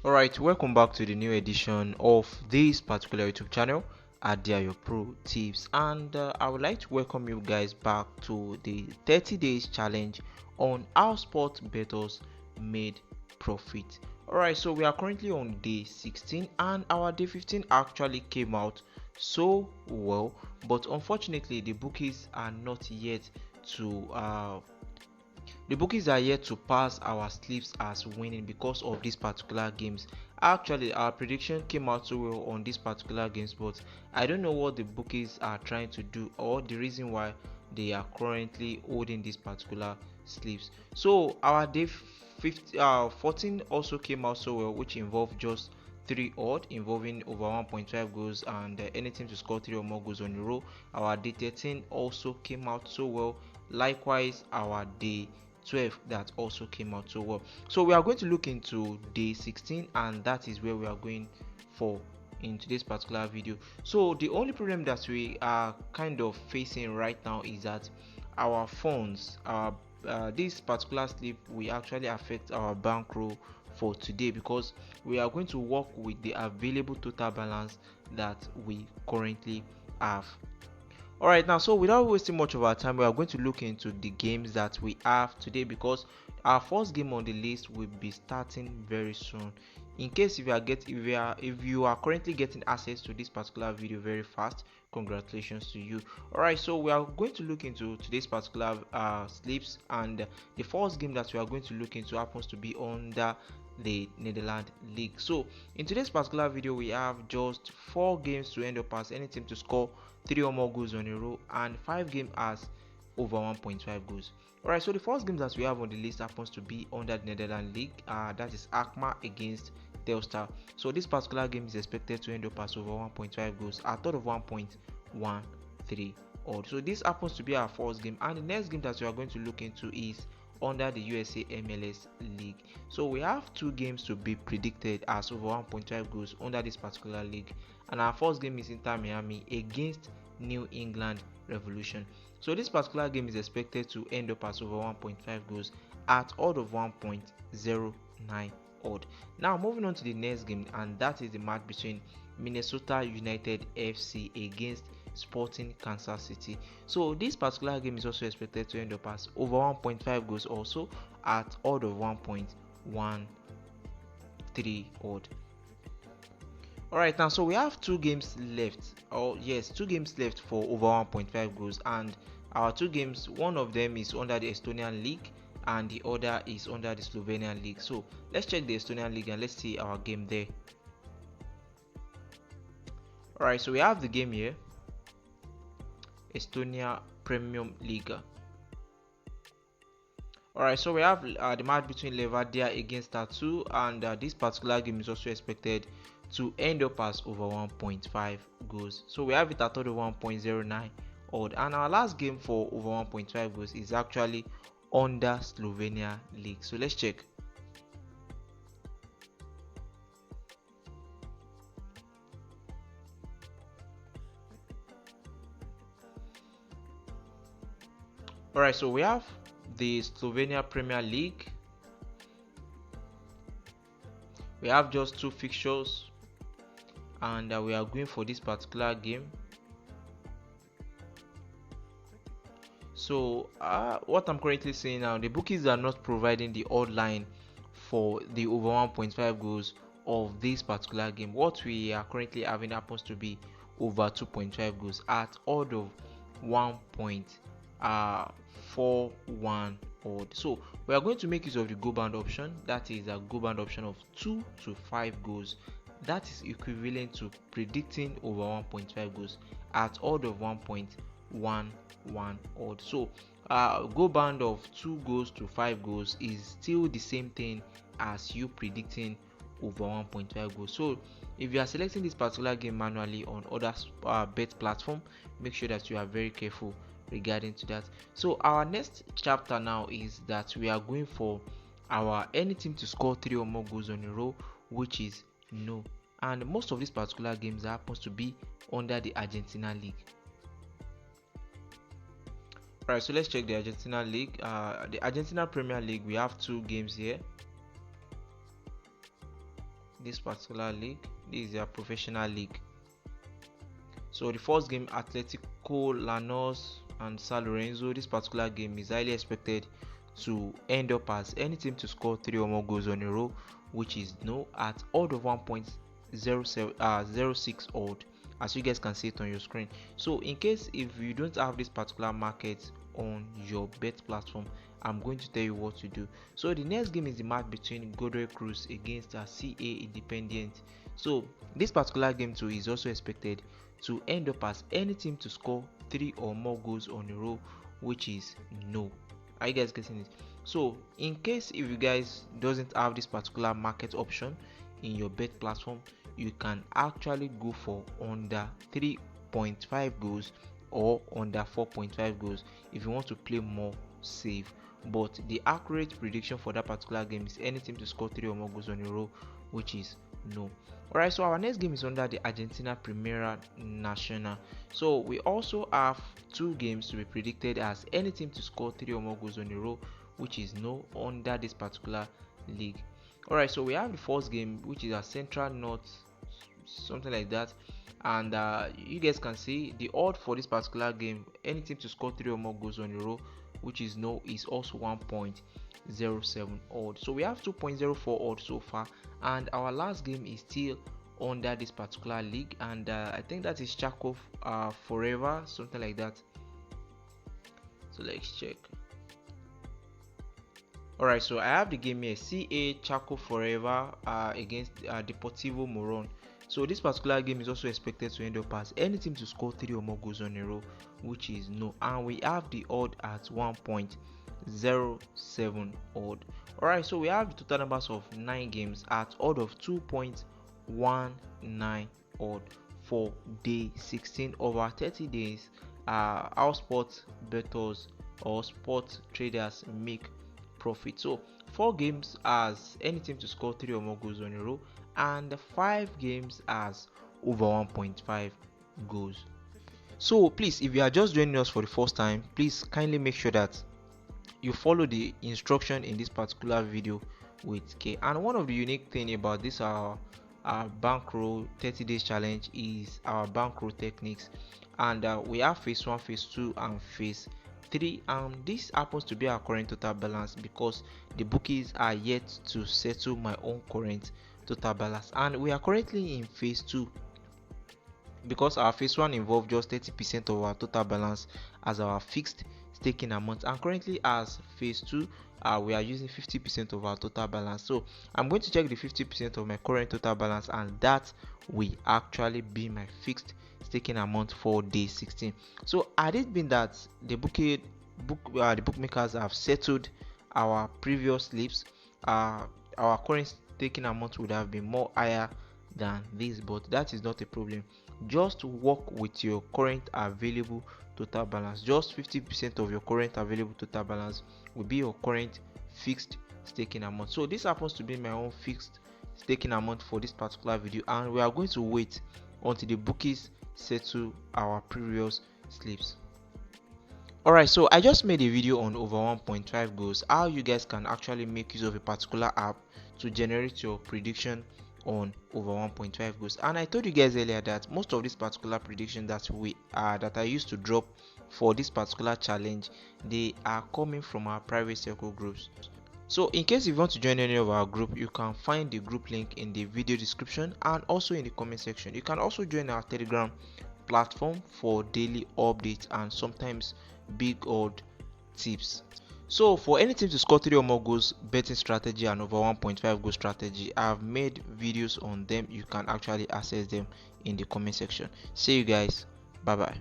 Alright, welcome back to the new edition of this particular YouTube channel, Your Pro Tips, and I would like to welcome you guys back to the 30 days challenge on how sport bettors made profit. Alright, so we are currently on day 16 and our day 15 actually came out so well, but unfortunately the bookies are not yet to the bookies are yet to pass our slips as winning because of these particular games. Actually, our prediction came out so well on these particular games, but I don't know what the bookies are trying to do or the reason why they are currently holding these particular slips. So our day 14 also came out so well, which involved just 3 odd involving over 1.5 goals and any team to score 3 or more goals on the row. Our day 13 also came out so well. Likewise, our day 12 that also came out so well. So we are going to look into day 16 and that is where we are going for in today's particular video. So the only problem that we are kind of facing right now is that our funds, this particular slip will actually affect our bankroll for today because we are going to work with the available total balance that we currently have. Alright, now so without wasting much of our time, we are going to look into the games that we have today because our first game on the list will be starting very soon. In case if you are currently getting access to this particular video very fast, congratulations to you. Alright, so we are going to look into today's particular slips, and the first game that we are going to look into happens to be under the Netherlands League. So in today's particular video we have just 4 games to end up as any team to score 3 or more goals on a row and 5 games as over 1.5 goals. Alright, so the first game that we have on the list happens to be under the Netherlands League, that is Akma against Telstar. So this particular game is expected to end up as over 1.5 goals at thought of 1.13 odd. So this happens to be our first game, and the next game that we are going to look into is under the USA MLS League. So we have 2 games to be predicted as over 1.5 goals under this particular league, and our first game is Inter Miami against New England Revolution. So this particular game is expected to end up as over 1.5 goals at odd of 1.09 odd. Now moving on to the next game, and that is the match between Minnesota United FC against Sporting Kansas City. So this particular game is also expected to end up as over 1.5 goals also at odd of 1.13 odd. Alright, now so we have 2 games left. Oh yes, 2 games left for over 1.5 goals, and our 2 games, one of them is under the Estonian League and the other is under the Slovenian League. So let's check the Estonian League and let's see our game there. Alright, so we have the game here, Estonia Premium Liga. Alright, so we have the match between Levadia against Tartu, and this particular game is also expected to end up as over 1.5 goals. So we have it at over 1.09 odd, and our last game for over 1.5 goals is actually under Slovenia League. So let's check. Alright, so we have the Slovenia Premier League. We have just 2 fixtures, and we are going for this particular game. So what I'm currently saying now, the bookies are not providing the odd line for the over 1.5 goals of this particular game. What we are currently having happens to be over 2.5 goals at odd of 1.41 odd. So we are going to make use of the go band option, that is a go band option of 2 to 5 goals. That is equivalent to predicting over 1.5 goals at odd of 1.11 odd. So go band of 2 goals to 5 goals is still the same thing as you predicting over 1.5 goals. So if you are selecting this particular game manually on other bet platform, make sure that you are very careful regarding to that. So our next chapter now is that we are going for our any team to score 3 or more goals on a row, which is no, and most of these particular games happens to be under the Argentina League. Alright, so let's check the Argentina League. The Argentina Premier League, we have 2 games here. this particular league. This is their professional league. So the first game, Atletico Lanús and San Lorenzo. This particular game is highly expected to end up as any team to score 3 or more goals on a row, which is no, at odd of 1.06 odd, as you guys can see it on your screen. So in case if you don't have this particular market on your bet platform, I'm going to tell you what to do. So the next game is the match between Godoy Cruz against CA Independiente. So this particular game too is also expected to end up as any team to score 3 or more goals on a row, which is no. Are you guys getting it? So in case if you guys doesn't have this particular market option in your bet platform, you can actually go for under 3.5 goals or under 4.5 goals if you want to play more safe. But the accurate prediction for that particular game is any team to score 3 or more goals on a row, which is no. Alright, so our next game is under the Argentina Primera Nacional. So we also have 2 games to be predicted as any team to score 3 or more goals on a row, which is no under this particular league. Alright, so we have the first game, which is a Central North, something like that. And you guys can see the odd for this particular game, any team to score 3 or more goals on a row, which is no, is also 1.07 odd. So we have 2.04 odd so far, and our last game is still under this particular league, and I think that is Chaco Forever, something like that. So let's check. Alright, so I have the game here, CA Chaco Forever against Deportivo Moron. So this particular game is also expected to end up as any team to score 3 or more goals on a row, which is no, and we have the odd at 1.07 odd. Alright, so we have the total numbers of 9 games at odd of 2.19 odd for day 16 over 30 days. Our sport bettors or sport traders make profit. So 4 games as any team to score 3 or more goals on a row, and 5 games as over 1.5 goals. So please, if you are just joining us for the first time, please kindly make sure that you follow the instruction in this particular video with care. And one of the unique thing about this our bankroll 30 days challenge is our bankroll techniques, and we have phase 1, phase 2 and phase 3. This happens to be our current total balance because the bookies are yet to settle my own current total balance, and we are currently in phase 2 because our phase 1 involved just 30% of our total balance as our fixed staking amount, and currently as phase 2 we are using 50% of our total balance. So I'm going to check the 50% of my current total balance, and that will actually be my fixed staking amount for day 16. So had it been that the bookmakers have settled our previous slips, our current staking amount would have been more higher than this, but that is not a problem. Just work with your current available total balance. Just 50% of your current available total balance will be your current fixed staking amount. So this happens to be my own fixed staking amount for this particular video, and we are going to wait until the bookies settle our previous slips. Alright, so I just made a video on over 1.5 goals, how you guys can actually make use of a particular app to generate your prediction on over 1.5 goals. And I told you guys earlier that most of these particular predictions that I used to drop for this particular challenge, they are coming from our private circle groups. So in case you want to join any of our group, you can find the group link in the video description and also in the comment section. You can also join our Telegram platform for daily updates and sometimes big odd tips. So for any team to score 3 or more goals betting strategy and over 1.5 goal strategy, I've made videos on them. You can actually access them in the comment section. See you guys. Bye bye.